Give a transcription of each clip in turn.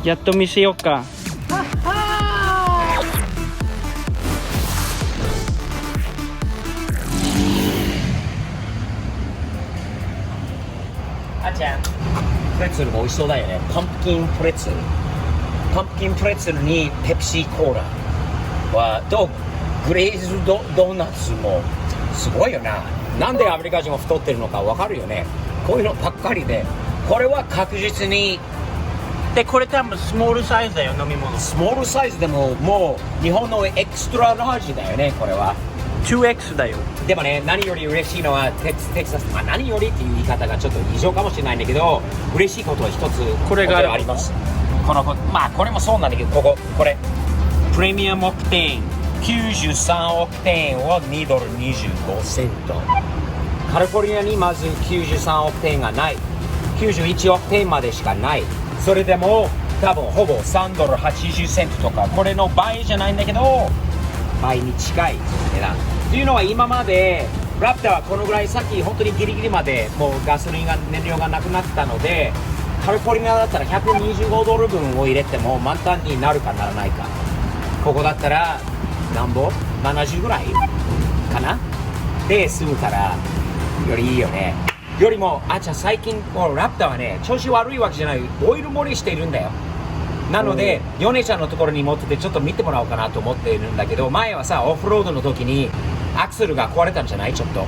やっと見せようか。あちゃん、プレッツェルも美味しそうだよね。パンプキンプレッツェル。パンプキンプレッツェルにペプシコーラはとグレーズドーナツもすごいよな。なんでアメリカ人は太ってるのかわかるよね。こういうのばっかりで、これは確実にで、これ多分スモールサイズだよ、飲み物。スモールサイズでももう日本のエクストララージだよね、これは。2X だよ。でもね、何より嬉しいのはテキサス、まあ、何よりっていう言い方がちょっと異常かもしれないんだけど、嬉しいことは一つこれがあります。こまあこれもそうなんだけど、これプレミアムオクテーン93オクテーンを2ドル25セント。カリフォルニアにまず93オクテーンがない。91オクテーンまでしかない。それでも多分ほぼ3ドル80セントとか、これの倍じゃないんだけど倍に近い値段っていうのは、今までラプターはこのぐらい、さっき本当にギリギリまでもうガソリンが燃料がなくなったので、カリフォルニアだったら125ドル分を入れても満タンになるかならないか。ここだったらなんぼ70ぐらいかなで済むから、よりいいよね。よりもあちゃん、最近このラプターはね、調子悪いわけじゃない、オイル漏れしているんだよ。なのでヨネちゃんのところに持っててちょっと見てもらおうかなと思っているんだけど、前はさオフロードの時にアクセルが壊れたんじゃない？ちょっと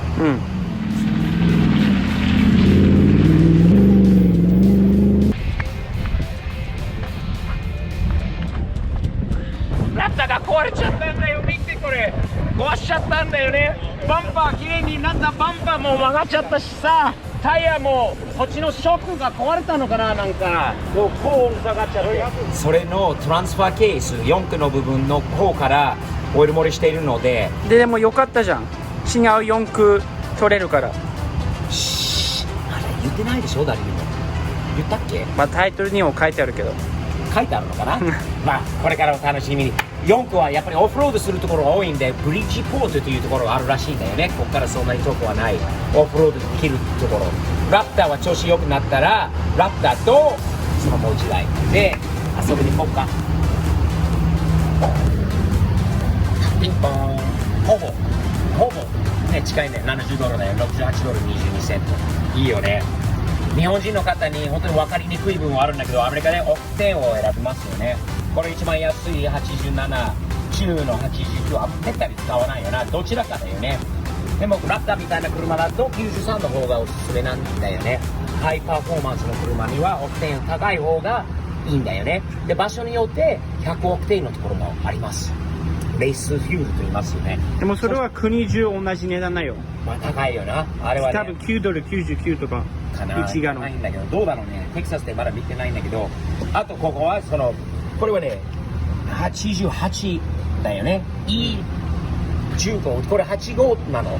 ラプターが壊れちゃったんだよ。見て、これ壊しちゃったんだよね。バンパー、綺麗になったバンパーも曲がっちゃったしさ、タイヤもこっちのショックが壊れたのかな、なんかこう下がっちゃって、それのトランスファーケース4駆の部分の方からオイル漏れしているので。でもよかったじゃん、違う4駆取れるから。あれ言ってないでしょ、誰にも。言ったっけ？まあタイトルにも書いてあるけど。書いてあるのかなまあこれからお楽しみに。4区はやっぱりオフロードするところが多いんで、ブリッジポートというところがあるらしいんだよね。ここからそんなに遠くはない、オフロードできるところ。ラプターは調子良くなったら、ラプターとそのもう一台で遊びに行こうか。ピンポン。ほぼね、近いね。70ドルだよ。68ドル22セント。いいよね。日本人の方に本当に分かりにくい部分はあるんだけど、アメリカでオクテーンを選びますよね。これ一番安い87、中の89はめったに使わないよな。どちらかだよね。でもラプターみたいな車だと93の方がおすすめなんだよね。ハイパフォーマンスの車にはオクテーン高い方がいいんだよね。で、場所によって100オクテーンのところもあります。レースフュールと言いますよね。でもそれは国中同じ値段だよ。まあ高いよな、あれはね。多分9ドル99とかかな。内側の。ないんだけど、どうだろうね。テキサスでまだ見てないんだけど、あとここはこれはね、88だよね。E15、これ85なの。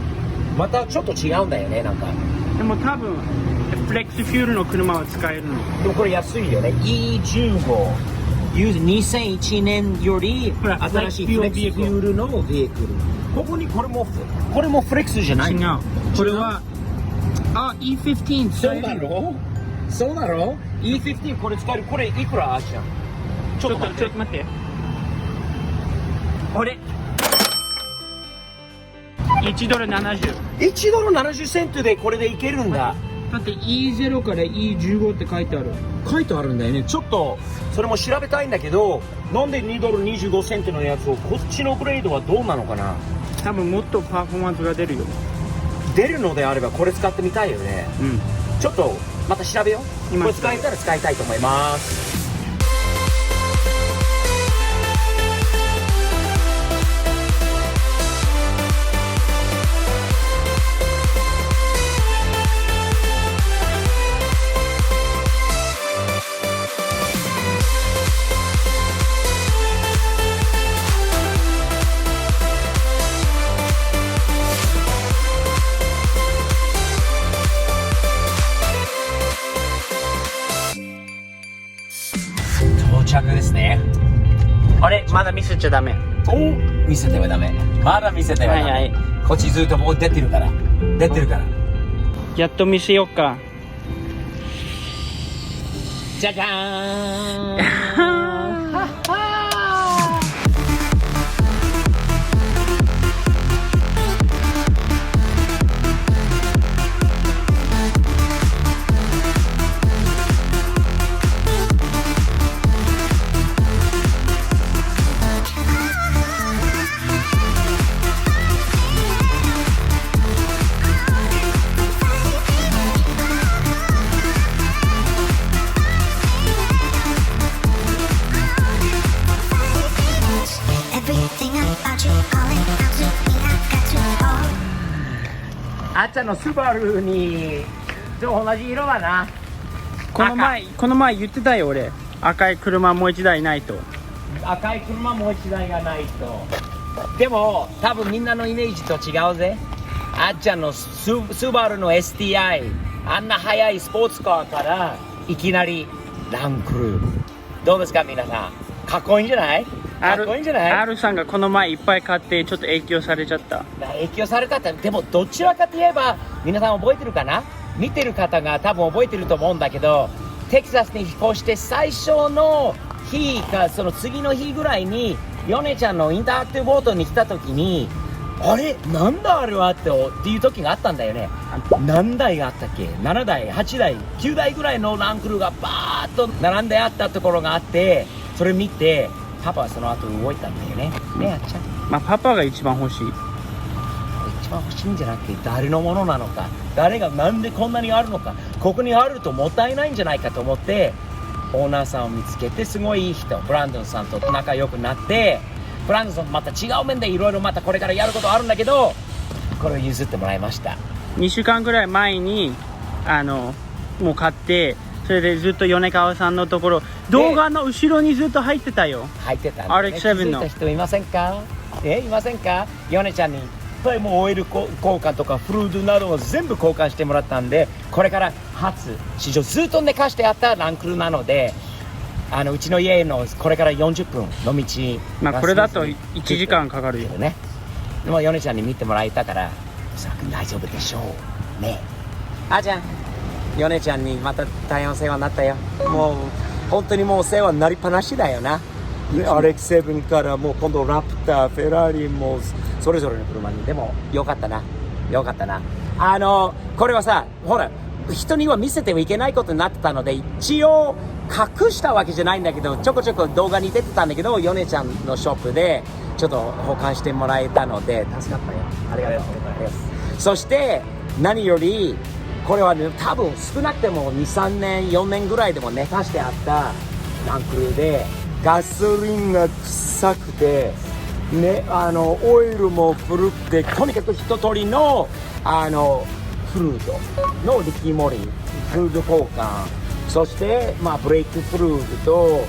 またちょっと違うんだよね、なんか。でも多分フレックスフュールの車は使えるの。でもこれ安いよね。E15。2001年より新しいフレックスフュールのビエクル。ここにこれもフレックスじゃない。違う。これはE15 使える。そうだろ E15 これ使える。これいくら？じゃん。ちょっと待って。俺1ドル70。1ドル70セントでこれでいけるんだ。だって E0 から E15 って書いてある。書いてあるんだよね。ちょっとそれも調べたいんだけど、なんで2ドル25セントのやつを、こっちのグレードはどうなのかな。多分もっとパフォーマンスが出るよ。出るのであればこれ使ってみたいよね。ちょっとまた調べよう。これ使えたら使いたいと思います。到着ですね。あれまだ見せちゃダメ。見せてはダメ。まだ見せてはダメ。はいはい、こっちずっともう出てるから。やっと見せようか。じゃじゃーんちゃんのスバルにと同じ色はな。この前言ってたよ俺。赤い車もう一台ないと。赤い車もう一台がないと。でも多分みんなのイメージと違うぜ。あっちゃんのスバルの STI、 あんな速いスポーツカーからいきなりランクルー。どうですか皆さん、かっこいいんじゃない？かっこいいんじゃない？ R さんがこの前いっぱい買ってちょっと影響されちゃった。影響されたって。でもどちらかといえば皆さん覚えてるかな。見てる方が多分覚えてると思うんだけど、テキサスに引っ越して最初の日かその次の日ぐらいにヨネちゃんのインタラクティブボートに来た時に、あれなんだあれはっていう時があったんだよね。何台があったっけ。7台8台9台ぐらいのランクルがバーッと並んであったところがあって、それ見てパパはその後動いたんだよね。ねあっちゃん。まあパパが一番欲しい。一番欲しいんじゃなくて誰のものなのか、誰がなんでこんなにあるのか、ここにあるともったいないんじゃないかと思ってオーナーさんを見つけて、すごいいい人ブランドンさんと仲良くなって、ブランドンさんまた違う面でいろいろまたこれからやることあるんだけど、これを譲ってもらいました。2週間ぐらい前にもう買って、それでずっと米川さんのところ動画の後ろにずっと入ってたよ。入ってたんだね。RX7 の気づいた人いませんか？いませんか？米ちゃんにもうオイル交換とかフルードなどを全部交換してもらったんで、これから初史上ずっと寝かしてあったランクルなので、うちの家のこれから40分の道、まあこれだと1時間かかるよね。でも米ちゃんに見てもらえたからおそらく大丈夫でしょうね。あーちゃん、米ちゃんにまた大変お世話になったよ。もう本当にもうお世話になりっぱなしだよな。RX7 からもう今度ラプター、フェラーリもそれぞれの車に。でもよかったな、よかったな。これはさ、ほら人には見せてはいけないことになってたので、一応隠したわけじゃないんだけど、ちょこちょこ動画に出てたんだけど、ヨネちゃんのショップでちょっと保管してもらえたので助かったよ。ありがとうございます。そして何よりこれはね、多分少なくても 2,3 年4年ぐらいでも寝かしてあったランクルで、ガソリンが臭くてね、オイルも古くて、とにかく一通りのフルードの力盛り、フルード交換、そしてブレーキフルードと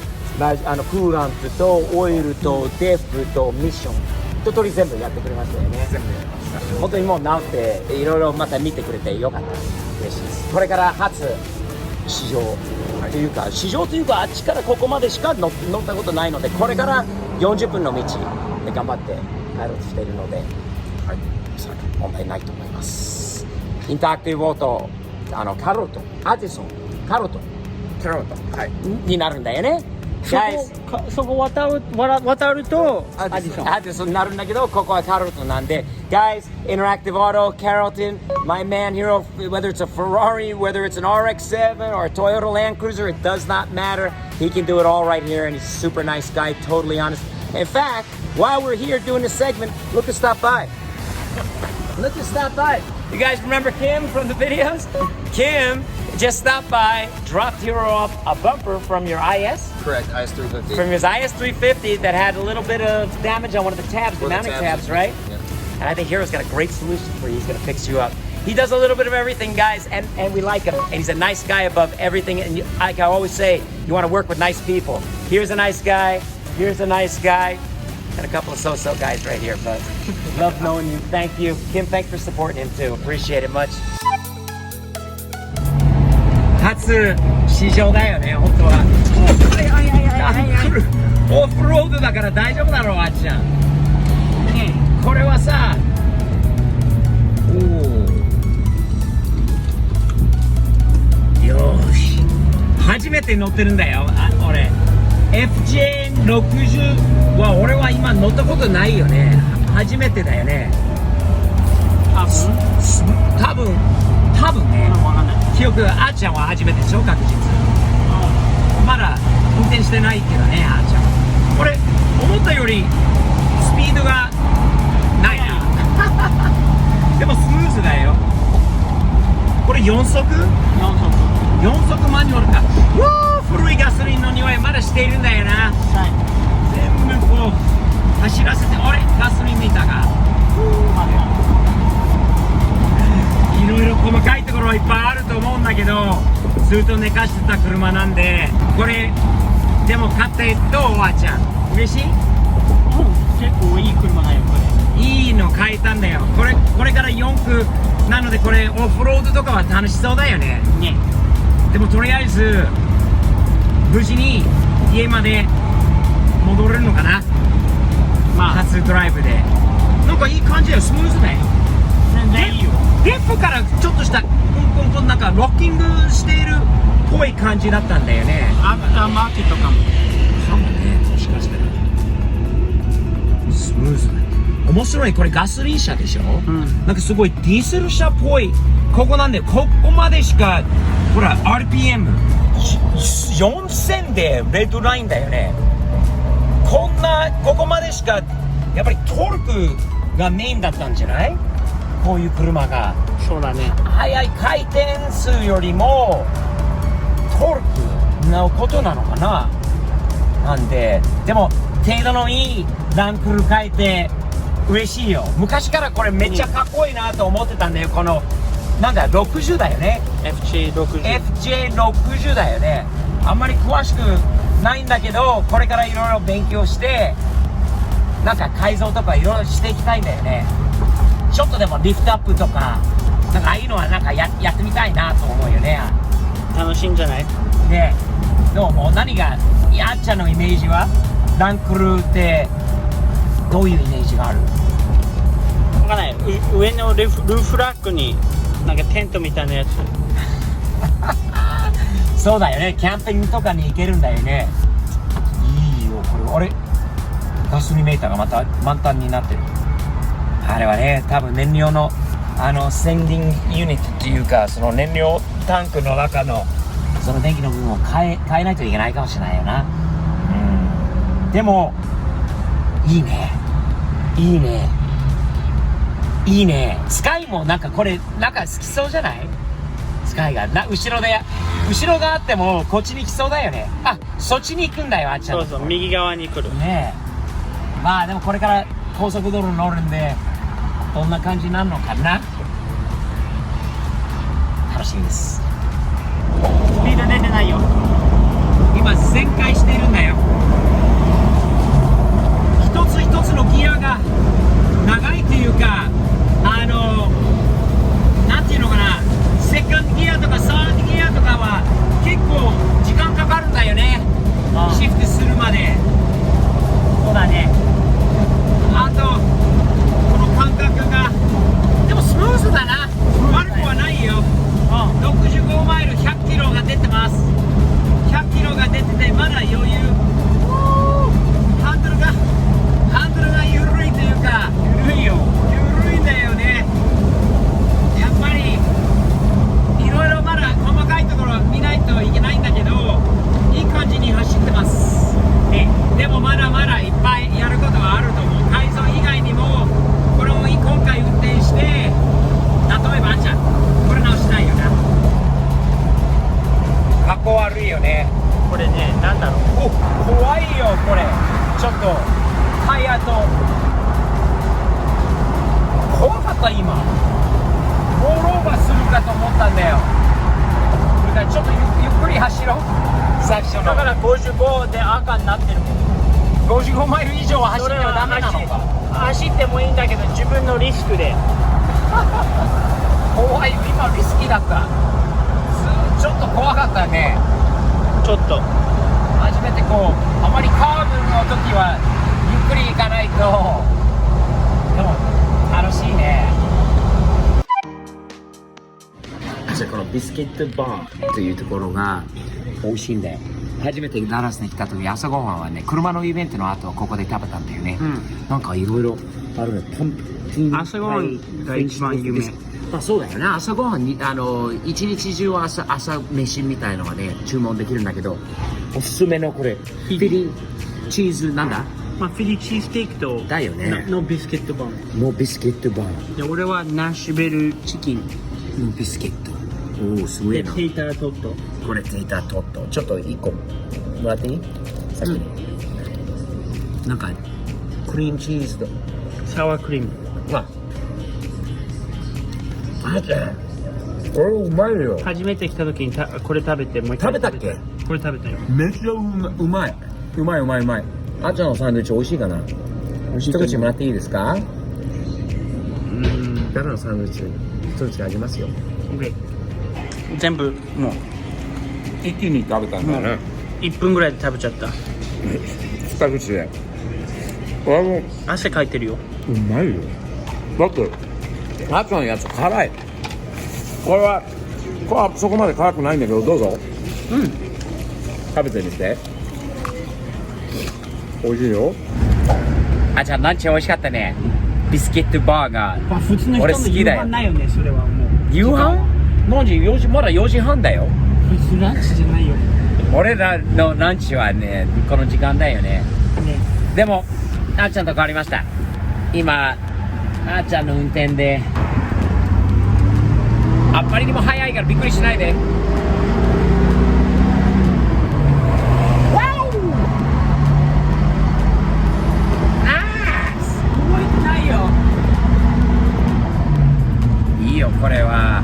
クーラントとオイルとデフとミッション一通り全部やってくれましたよね。全部やりました。本当にもう治っていろいろまた見てくれてよかった。嬉しいです。これから初試乗というか、試乗というかあっちからここまでしか乗ったことないので、これから40分の道で頑張って帰ろうとしているので、はい、問題ないと思います。インタラクティブオート、カロトン、アディソン、カロトン、はい、になるんだよね。そこ渡るとアディソンになるんだけど、ここはカロトンなんで、Guys, Interactive Auto, Carrollton, my man here, whether it's a Ferrari, whether it's an RX-7 or a Toyota Land Cruiser, it does not matter. He can do it all right here, and he's a super nice guy, totally honest. In fact, while we're here doing this segment, look who stopped by. Look who stopped by. You guys remember Kim from the videos? Kim just stopped by, dropped you off a bumper from your IS? Correct, IS350. From his IS350 that had a little bit of damage on one of the tabs, the mounting tabs, right? Yeah. And I think Hero's got a great solution for you. He's going to fix you up. He does a little bit of everything, guys, and we like him. And he's a nice guy above everything. And like I always say, you want to work with nice people. Here's a nice guy. Here's a nice guy. And a couple of so-so guys right here, but love knowing you. Thank you. Kim, thanks for supporting him too. Appreciate it much. 初試乗だよね、本当は。オフロードだから大丈夫だろう、あっちゃん。これはさ、よーし、初めて乗ってるんだよ、俺。FJ60 は俺は今乗ったことないよね。初めてだよね。多分ね。記憶、あーちゃんは初めてでしょ、確実。まだ運転してないけどね、あーちゃん。これ思ったよりスピードがないな。でもスムーズだよ。これ4速マニュアルか。古いガソリンの匂いまだしているんだよな。全部こう走らせて、あれガソリン見たか。いけどずっと寝かしてた車なんで、これでも買ってどうおばあちゃん嬉しい？結構いい車だよこれ。いいの買えたんだよ。これから4区なので、これオフロードとかは楽しそうだよね。ね。でもとりあえず無事に家まで戻れるのかな。まあ初ドライブでなんかいい感じだよ。スムーズだよ。全然いいよ。デップからちょっとしたコンコンコンなんかロッキングしているっぽい感じだったんだよね。アフターマーケットかも。かもね、もしかしたらスムーズだ。面白い。これガソリン車でしょ、なんかすごいディーゼル車っぽい。ここなんで、ここまでしかほら RPM4000 でレッドラインだよね。ここまでしかやっぱりトルクがメインだったんじゃない？こういう車がそうだね。速い回転数よりもトルクのことなのかな。なんででも程度のいいランクル変えて嬉しいよ。昔からこれめっちゃかっこいいなと思ってたんだよ。このなんだ60だよね。 FJ60 だよね。あんまり詳しくないんだけど、これからいろいろ勉強してなんか改造とかいろいろしていきたいんだよね。ちょっとでもリフトアップとかなんかああいうのはなんか やってみたいなと思うよね。楽しいんじゃない？でどうも何がやっちゃんのイメージはランクルってどういうイメージがある？わかんない。上のルーフラックになんかテントみたいなやつ。そうだよね。キャンピングとかに行けるんだよね。いいよこれ。あれガソリンメーターがまた満タンになってる。あれはね、多分燃料のセンディングユニットっていうか、その燃料タンクの中のその電気の部分を変えないといけないかもしれないよな。でもいいね。スカイもなんかこれなんか好きそうじゃない？スカイが後ろがあってもこっちに来そうだよね。あ、そっちに行くんだよ。あっちゃん。そうそう、右側に来るねえ。まあでもこれから高速道路に乗るんでどんな感じになるのかな。楽しみです。スピード出てないよ。今旋回しているんだよ。一つ一つのギアが長いっていうか、なんていうのかな、セカンドギアとかサードギアとかは結構時間かかるんだよね。シフトするまで。そうだね。あとこの感覚がでもスムーズだな。悪くはないよ。65マイル100キロが出てます。100キロが出ててまだ余裕。ハンドルが緩いというか、緩いんだよね。やっぱりいろいろまだ細かいところ見ないといけないんだけど、いい感じに走ってます、ね。でもまだまだいっぱいやることはあると思う。改造以外にもこれも今回運転して、例えばあんちゃんこれ直したいよな。かっこ悪いよね。これね、なんだろう。怖いよこれ。ちょっとタイヤと怖かった。今ロールオーバーするかと思ったんだよ。だからちょっとゆっくり走ろう。最初のだから55で赤になってるもん。55マイル以上は走ってはダメなのか。走ってもいいんだけど自分のリスクで。怖い。今リスキーだった。ちょっと怖かったね。ちょっと初めてこうあまりカーブの時はゆっくり行かないと。でも楽しいね。じゃあこのビスケットバーというところが美味しいんだよ。初めてダラスに来た時、朝ごはんはね、車のイベントの後ここで食べたんだよね。なんかいろいろあるね。朝ごはんが一番有名。あ、そうだよね。朝ごはんに一日中朝飯みたいのがね注文できるんだけど、おすすめのこれフィリチーズなんだ。まあ、フィリチーステーキとだよね。のビスケットバン。のビスケットバンで、俺はナッシュベルチキンのビスケット。おお、すごいな。でテイタートット。これテイタートット。ちょっと1個もらっていい？さっきに、なんかクリームチーズとサワークリーム。あじゃあこれうまいよ。初めて来た時にこれ食べてもう一回食べたっけ？これ食べたよ。めっちゃうまい。うまい。あっちゃんのサンドイッチ美味しいかな？一口もらっていいですか？ダラのサンドイッチ一口あげますよ。OK。全部もう一気に食べたんだね。1分ぐらいで食べちゃった。二口で。これも汗かいてるよ。うまいよ。だってあっちゃんのやつ辛い。これはそこまで辛くないんだけど、どうぞ。食べてみて。美味しいよ。あ、じゃあランチ美味しかったね。ビスケットバーガー。普通の人の夕飯ないよね、それはもう。夕飯？何時？4時、まだ4時半だよ。普通ランチじゃないよ。俺らのランチはね、この時間だよね。でも、あっちゃんと変わりました。今、あっちゃんの運転で、あんまりにも早いからびっくりしないで。これは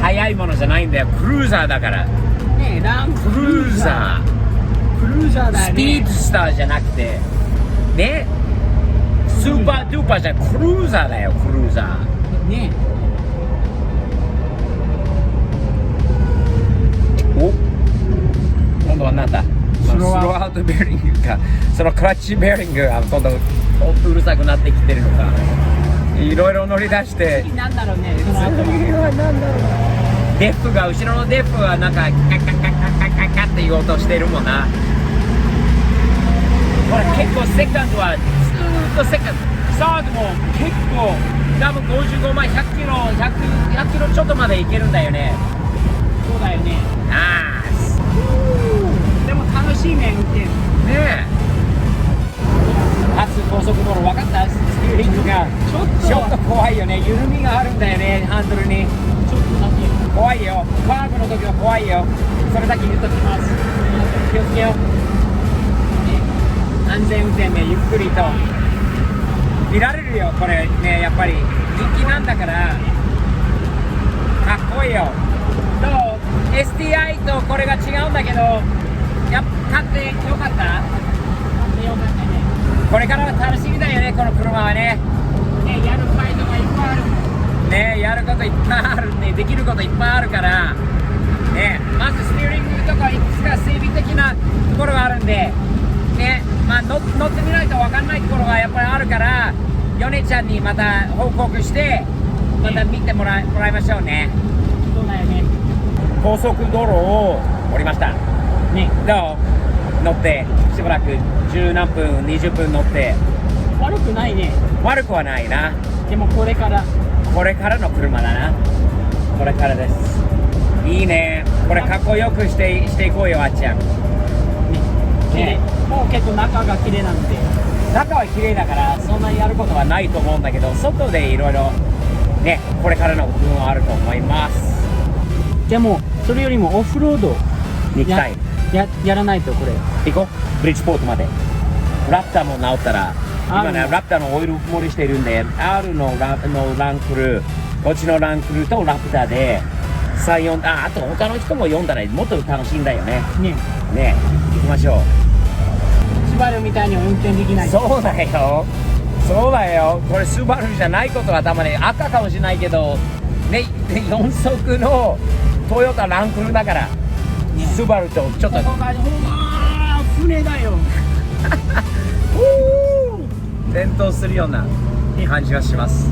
速いものじゃないんだよ。クルーザーだからねえ、ランクルーザーだよね。スピードスターじゃなくてね、スーパードゥーパーじゃクルーザーだよ。クルーザーねえ。お、今度はなんだ、スローアウトベアリングか、そのクラッチベアリングが今度うるさくなってきてるのか、いろいろ乗り出して、なんだろうね、デフが、後ろのデフはなんかカッカッカッカッカッカッって言おうとしてるもんな。これ結構セカンドはずーっとセカンド、サードも結構多分55マイル、100キロ100キロちょっとまで行けるんだよね。そうだよね。あでも楽しいね、運転。ねえ、初高速道路分かった？スティーリングがちょっと怖いよね。緩みがあるんだよね、ハンドルに。ちょっとだけ怖いよ。カーブの時は怖いよ。それだけ言うときます。気をつけよう。安全運転でゆっくりと見られるよ。これね、やっぱり人気なんだからかっこいいよ。どう？ STI とこれが違うんだけど、買ってよかった？これからは楽しみだよね、この車はね。ね、やるパイとかいっぱいある。ね、やることいっぱいあるね、できることいっぱいあるからね。まずスティーリングとかいくつか整備的なところがあるんでね、まあ乗ってみないと分かんないところがやっぱりあるから、ヨネちゃんにまた報告してまた見てもらいましょうね。そうだよね。高速道路を降りましたね。どう？乗ってしばらく10何分20分乗って悪くないね。悪くはないな。でもこれからの車だな。これからです。いいね。これかっこよくしていこうよ、あっちゃん。ね、もう結構中が綺麗なんで。中は綺麗だからそんなにやることはないと思うんだけど、外でいろいろね、これからの部分はあると思います。でもそれよりもオフロードに行きたい。やらないと。これ行こう、ブリッジポートまで。ラプターも直ったら、今ねラプターのオイル盛りしているんで、R のランクル、こっちのランクルとラプターであと他の人も読んだらもっと楽しいんだよね。ね、行きましょう。スバルみたいに運転できない。そうだよ。これスバルじゃないことはたまに赤かもしれないけどね、4速のトヨタランクルだから、スバルとちょっとここが船だよ。転倒するような感じはします。